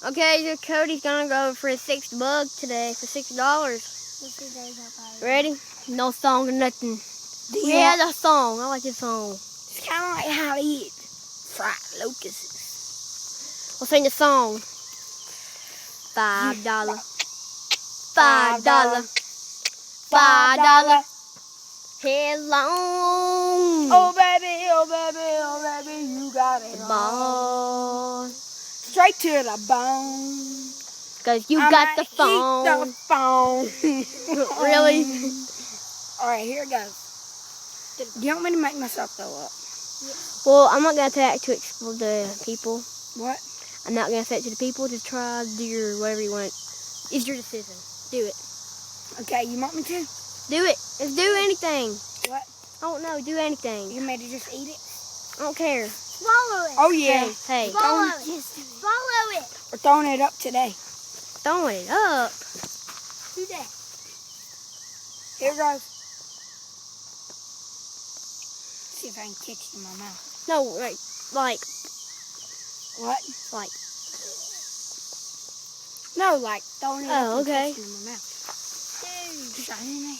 Okay, so Cody's gonna go for a $6 today for $6. Ready? No song or nothing. Yeah, the song. I like this song. It's kind of like how to eat fried locusts. We'll sing the song. $5. $5. $5. Hello. Oh baby, oh baby, oh baby, you got it all. Straight to the bone. Cause you got the phone. Eat the phone. Really? Alright, here it goes. Do you want me to make myself throw up? Well, I'm not gonna say it to the people. What? I'm not gonna say it to the people. Just try to do your whatever you want. It's your decision. Do it. Okay, you want me to? Do it. Just do anything. What? I don't know. Do anything. You made to just eat it? I don't care. Swallow it. Oh yeah. Hey. Swallow it. Swallow it. We're throwing it up today. Throwing it up. Do that. Here goes. See if I can catch it in my mouth. No, like. What? Like. No, like throwing it up and okay. catching it in my mouth. Just right in there.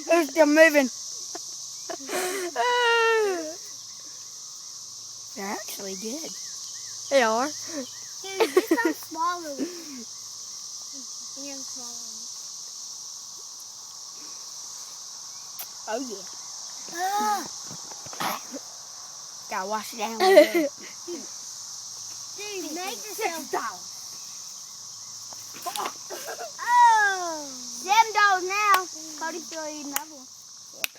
It's still moving. They're actually good. They are. Dude, just don't swallow it. And swallow it. Oh yeah. Gotta wash it down. Dude, make yourself $6. Oh, $7 now. Cody's still eating another one.